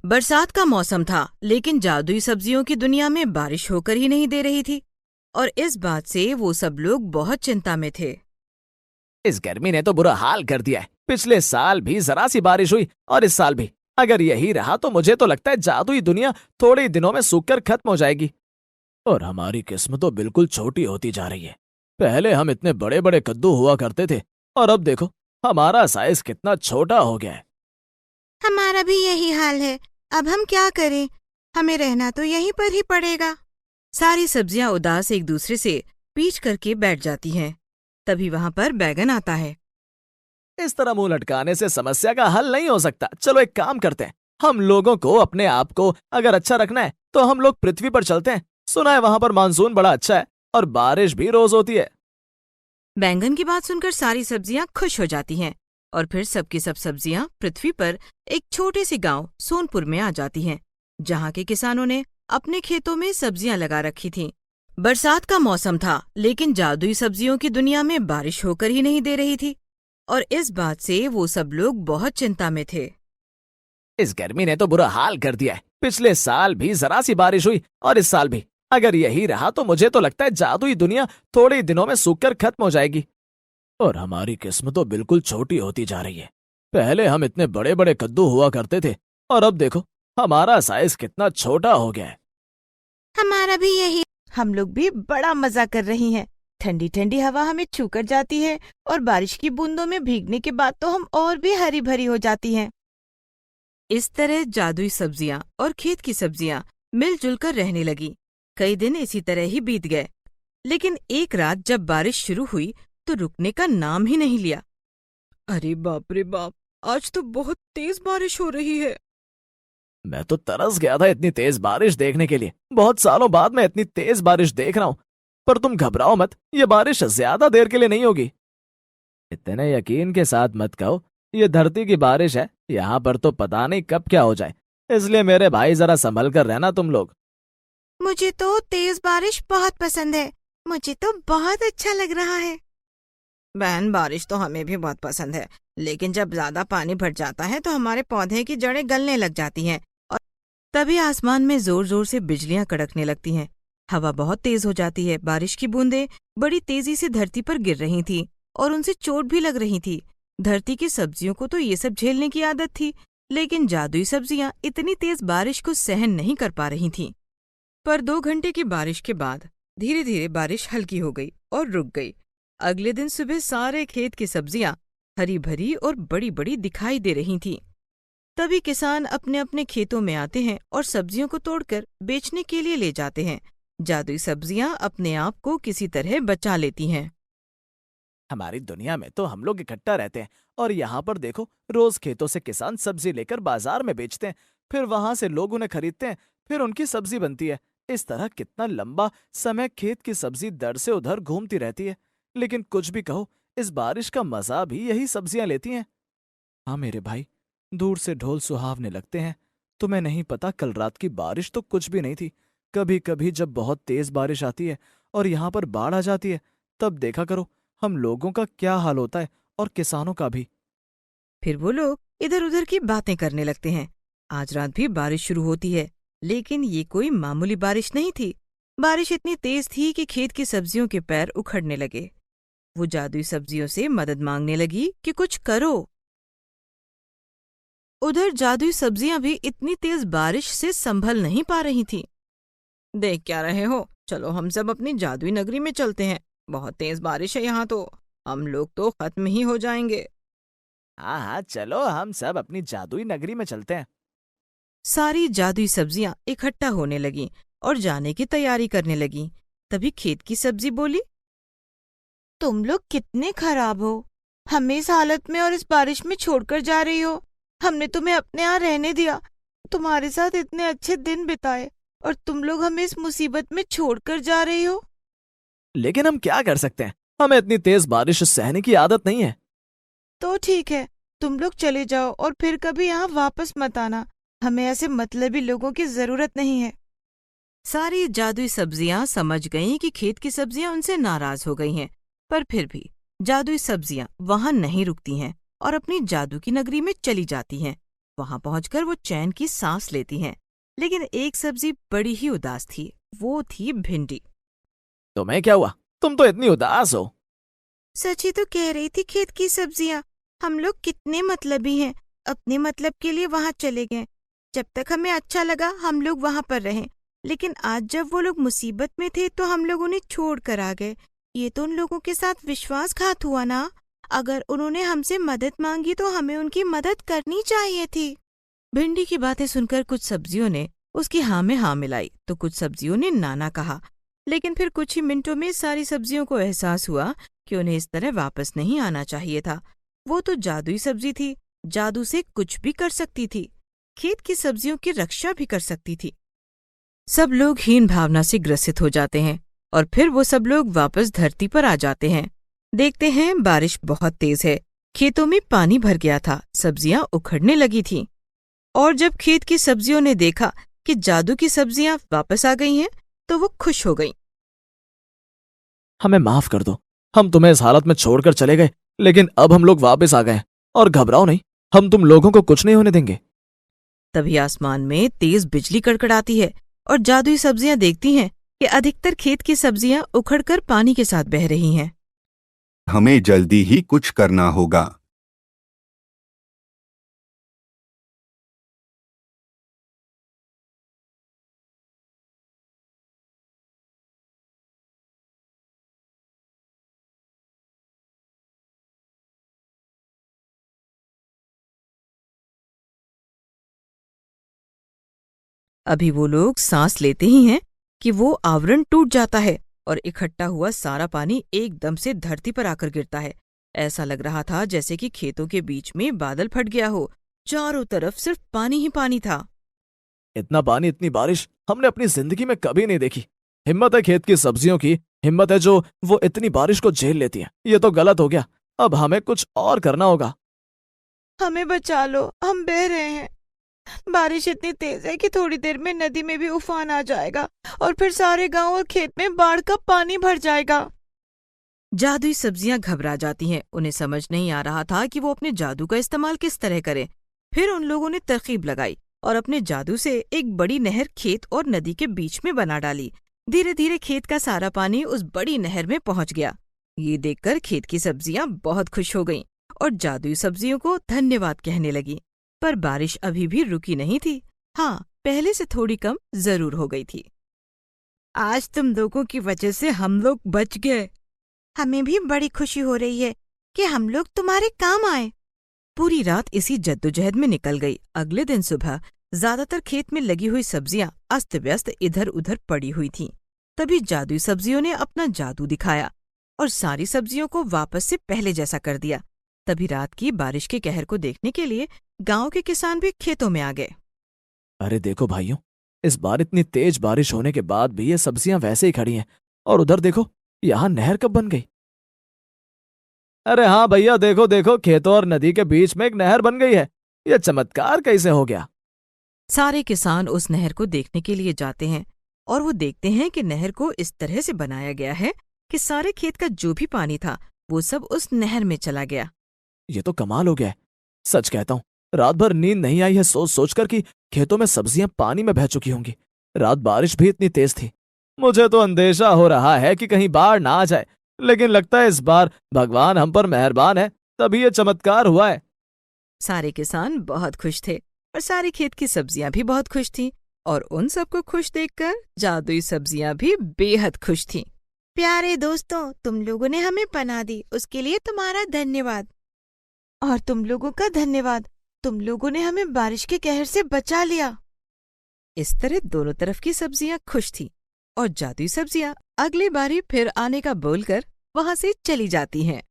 बरसात का मौसम था, लेकिन जादुई सब्जियों की दुनिया में बारिश होकर ही नहीं दे रही थी और इस बात से वो सब लोग बहुत चिंता में थे। इस गर्मी ने तो बुरा हाल कर दिया है। पिछले साल भी जरा सी बारिश हुई और इस साल भी। अगर यही रहा तो मुझे तो लगता है जादुई दुनिया थोड़े ही दिनों में सूखकर खत्म हो जाएगी। और हमारी किस्मत तो बिल्कुल छोटी होती जा रही है। पहले हम इतने बड़े बड़े कद्दू हुआ करते थे और अब देखो हमारा साइज कितना छोटा हो गया है। हमारा भी यही हाल है। अब हम क्या करें? हमें रहना तो यहीं पर ही पड़ेगा। सारी सब्जियां उदास एक दूसरे से पीछ करके बैठ जाती हैं। तभी वहां पर बैगन आता है। इस तरह मुंह लटकाने से समस्या का हल नहीं हो सकता। चलो एक काम करते हैं, हम लोगों को अपने आप को अगर अच्छा रखना है तो हम लोग पृथ्वी पर चलते हैं। सुना है वहां पर मानसून बड़ा अच्छा है और बारिश भी रोज होती है। बैंगन की बात सुनकर सारी सब्जियां खुश हो जाती हैं और फिर सबकी सब सब्जियां पृथ्वी पर एक छोटे से गांव सोनपुर में आ जाती हैं, जहां के किसानों ने अपने खेतों में सब्जियां लगा रखी थीं। बरसात का मौसम था, लेकिन जादुई सब्जियों की दुनिया में बारिश होकर ही नहीं दे रही थी और इस बात से वो सब लोग बहुत चिंता में थे। इस गर्मी ने तो बुरा हाल कर दिया है। पिछले साल भी जरा सी बारिश हुई और इस साल भी। अगर यही रहा तो मुझे तो लगता है जादुई दुनिया थोड़े ही दिनों में सूखकर खत्म हो जाएगी। और हमारी किस्मत तो बिल्कुल छोटी होती जा रही है। पहले हम इतने बड़े बड़े कद्दू हुआ करते थे और अब देखो हमारा साइज कितना छोटा हो गया है। हमारा भी यही। हम लोग भी बड़ा मजा कर रही हैं। ठंडी ठंडी हवा हमें छू कर जाती है और बारिश की बूंदों में भीगने के बाद तो हम और भी हरी भरी हो जाती हैं। इस तरह जादुई सब्जियां और खेत की सब्जियां मिलजुल कर रहने लगी। कई दिन इसी तरह ही बीत गए, लेकिन एक रात जब बारिश शुरू हुई तो रुकने का नाम ही नहीं लिया। अरे बाप रे बाप, आज तो बहुत तेज बारिश हो रही है। मैं तो तरस गया था इतनी तेज बारिश देखने के लिए। बहुत सालों बाद मैं इतनी तेज बारिश देख रहा हूँ। पर तुम घबराओ मत, ये बारिश ज्यादा देर के लिए नहीं होगी। इतने यकीन के साथ मत कहो, ये धरती की बारिश है। यहाँ पर तो पता नहीं कब क्या हो जाए, इसलिए मेरे भाई जरा संभल कर रहना तुम लोग। मुझे तो तेज बारिश बहुत पसंद है। मुझे तो बहुत अच्छा लग रहा है। बहन, बारिश तो हमें भी बहुत पसंद है, लेकिन जब ज्यादा पानी भर जाता है तो हमारे पौधे की जड़ें गलने लग जाती हैं और तभी आसमान में जोर जोर से बिजलियां कड़कने लगती हैं। हवा बहुत तेज हो जाती है। बारिश की बूंदें बड़ी तेजी से धरती पर गिर रही थीं और उनसे चोट भी लग रही थी। धरती की सब्जियों को तो ये सब झेलने की आदत थी, लेकिन जादुई सब्जियां इतनी तेज बारिश को सहन नहीं कर पा रही थीं। पर 2 घंटे की बारिश के बाद धीरे धीरे बारिश हल्की हो गई और रुक गई। अगले दिन सुबह सारे खेत की सब्जियां हरी भरी और बड़ी बड़ी दिखाई दे रही थीं। तभी किसान अपने अपने खेतों में आते हैं और सब्जियों को तोड़कर बेचने के लिए ले जाते हैं। जादुई सब्जियां अपने आप को किसी तरह बचा लेती हैं। हमारी दुनिया में तो हम लोग इकट्ठा रहते हैं और यहाँ पर देखो रोज खेतों से किसान सब्जी लेकर बाजार में बेचते हैं, फिर वहां से लोग उन्हें खरीदते हैं, फिर उनकी सब्जी बनती है। इस तरह कितना लंबा समय खेत की सब्जी दर से उधर घूमती रहती है। लेकिन कुछ भी कहो, इस बारिश का मजा भी यही सब्जियां लेती हैं। हाँ मेरे भाई, दूर से ढोल सुहावने लगते हैं। तुम्हें नहीं पता, कल रात की बारिश तो कुछ भी नहीं थी। कभी कभी जब बहुत तेज बारिश आती है और यहाँ पर बाढ़ आ जाती है, तब देखा करो हम लोगों का क्या हाल होता है और किसानों का भी। फिर वो लोग इधर उधर की बातें करने लगते हैं। आज रात भी बारिश शुरू होती है, लेकिन ये कोई मामूली बारिश नहीं थी। बारिश इतनी तेज थी कि खेत की सब्जियों के पैर उखड़ने लगे। वो जादुई सब्जियों से मदद मांगने लगी कि कुछ करो। उधर जादुई सब्जियां भी इतनी तेज बारिश से संभल नहीं पा रही थीं। देख क्या रहे हो, चलो हम सब अपनी जादुई नगरी में चलते हैं। बहुत तेज बारिश है यहाँ तो, हम लोग तो खत्म ही हो जाएंगे। हाँ हाँ चलो, हम सब अपनी जादुई नगरी में चलते हैं। सारी जादुई सब्जियां इकट्ठा होने लगीं और जाने की तैयारी करने लगीं। तभी खेत की सब्जी बोली, तुम लोग कितने खराब हो। हमें इस हालत में और इस बारिश में छोड़कर जा रही हो। हमने तुम्हें अपने यहाँ रहने दिया, तुम्हारे साथ इतने अच्छे दिन बिताए, और तुम लोग हमें इस मुसीबत में छोड़कर जा रही हो। लेकिन हम क्या कर सकते हैं, हमें इतनी तेज बारिश सहने की आदत नहीं है। तो ठीक है, तुम लोग चले जाओ और फिर कभी यहाँ वापस मत आना। हमें ऐसे मतलबी लोगों की जरूरत नहीं है। सारी जादुई सब्जियां समझ गईं कि खेत की सब्जियां उनसे नाराज हो गई हैं, पर फिर भी जादुई सब्जियां वहां नहीं रुकती हैं और अपनी जादू की नगरी में चली जाती हैं। वहां पहुंचकर वो चैन की सांस लेती हैं। लेकिन एक सब्जी बड़ी ही उदास थी, वो थी भिंडी। तुम्हें क्या हुआ? तुम तो इतनी उदास हो। सच ही तो कह रही थी खेत की सब्जियां। हम लोग कितने मतलबी हैं, अपने मतलब के लिए वहां चले गए। जब तक हमें अच्छा लगा हम लोग वहां पर रहे, लेकिन आज जब वो लोग मुसीबत में थे तो हम लोग उन्हें छोड़ कर आ गए। ये तो उन लोगों के साथ विश्वासघात हुआ ना। अगर उन्होंने हमसे मदद मांगी तो हमें उनकी मदद करनी चाहिए थी। भिंडी की बातें सुनकर कुछ सब्जियों ने उसकी हाँ में हाँ मिलाई तो कुछ सब्जियों ने नाना कहा। लेकिन फिर कुछ ही मिनटों में सारी सब्जियों को एहसास हुआ कि उन्हें इस तरह वापस नहीं आना चाहिए था। वो तो जादुई सब्जी थी, जादू से कुछ भी कर सकती थी, खेत की सब्जियों की रक्षा भी कर सकती थी। सब लोग हीन भावना से ग्रसित हो जाते हैं और फिर वो सब लोग वापस धरती पर आ जाते हैं। देखते हैं बारिश बहुत तेज है, खेतों में पानी भर गया था, सब्जियां उखड़ने लगी थीं। और जब खेत की सब्जियों ने देखा कि जादू की सब्जियां वापस आ गई हैं, तो वो खुश हो गईं। हमें माफ कर दो, हम तुम्हें इस हालत में छोड़कर चले गए, लेकिन अब हम लोग वापस आ गए और घबराओ नहीं, हम तुम लोगों को कुछ नहीं होने देंगे। तभी आसमान में तेज बिजली कड़कड़ाती है और जादुई सब्जियां देखती हैं कि अधिकतर खेत की सब्जियां उखड़कर पानी के साथ बह रही हैं। हमें जल्दी ही कुछ करना होगा। अभी वो लोग सांस लेते ही हैं कि वो आवरण टूट जाता है और इकट्ठा हुआ सारा पानी एकदम से धरती पर आकर गिरता है। ऐसा लग रहा था जैसे कि खेतों के बीच में बादल फट गया हो, चारों तरफ सिर्फ पानी ही पानी था। इतना पानी, इतनी बारिश हमने अपनी जिंदगी में कभी नहीं देखी। हिम्मत है खेत की सब्जियों की, हिम्मत है जो वो इतनी बारिश को झेल लेती है। ये तो गलत हो गया, अब हमें कुछ और करना होगा। हमें बचा लो, हम बह रहे हैं। बारिश इतनी तेज है कि थोड़ी देर में नदी में भी उफान आ जाएगा और फिर सारे गांव और खेत में बाढ़ का पानी भर जाएगा। जादुई सब्जियां घबरा जाती हैं, उन्हें समझ नहीं आ रहा था कि वो अपने जादू का इस्तेमाल किस तरह करें। फिर उन लोगों ने तरकीब लगाई और अपने जादू से एक बड़ी नहर खेत और नदी के बीच में बना डाली। धीरे धीरे खेत का सारा पानी उस बड़ी नहर में पहुंच गया। ये देखकर खेत की सब्जियां बहुत खुश हो गईं और जादुई सब्जियों को धन्यवाद कहने लगी। पर बारिश अभी भी रुकी नहीं थी। हाँ, पहले से थोड़ी कम जरूर हो गई थी। आज तुम लोगों की वजह से हम लोग बच गए। हमें भी बड़ी खुशी हो रही है कि हम लोग तुम्हारे काम आए। पूरी रात इसी जद्दोजहद में निकल गई। अगले दिन सुबह ज्यादातर खेत में लगी हुई सब्जियां अस्त व्यस्त इधर उधर पड़ी हुई थीं। तभी जादुई सब्जियों ने अपना जादू दिखाया और सारी सब्जियों को वापस से पहले जैसा कर दिया। तभी रात की बारिश के कहर को देखने के लिए गांव के किसान भी खेतों में आ गए। अरे देखो भाइयों, इस बार इतनी तेज बारिश होने के बाद भी ये सब्जियां वैसे ही खड़ी हैं। और उधर देखो, यहाँ नहर कब बन गई? अरे हाँ भैया, देखो देखो, खेतों और नदी के बीच में एक नहर बन गई है। ये चमत्कार कैसे हो गया? सारे किसान उस नहर को देखने के लिए जाते हैं और वो देखते हैं कि नहर को इस तरह से बनाया गया है कि सारे खेत का जो भी पानी था वो सब उस नहर में चला गया। ये तो कमाल हो गया है। सच कहता हूँ, रात भर नींद नहीं आई है सोच सोचकर कि खेतों में सब्जियां पानी में बह चुकी होंगी। रात बारिश भी इतनी तेज थी। मुझे तो अंदेशा हो रहा है कि कहीं बाढ़ ना आ जाए, लेकिन लगता है इस बार भगवान हम पर मेहरबान है, तभी ये चमत्कार हुआ है। सारे किसान बहुत खुश थे और सारे खेत की सब्जियां भी बहुत खुश थीं और उन सबको खुश देखकर जादुई सब्जियां भी बेहद खुश थीं। प्यारे दोस्तों, तुम लोगों ने हमें पनाह दी, उसके लिए तुम्हारा धन्यवाद। और तुम लोगों का धन्यवाद, तुम लोगों ने हमें बारिश के कहर से बचा लिया। इस तरह दोनों तरफ की सब्जियां खुश थीं और जादुई सब्जियां अगली बारी फिर आने का बोलकर वहां से चली जाती हैं।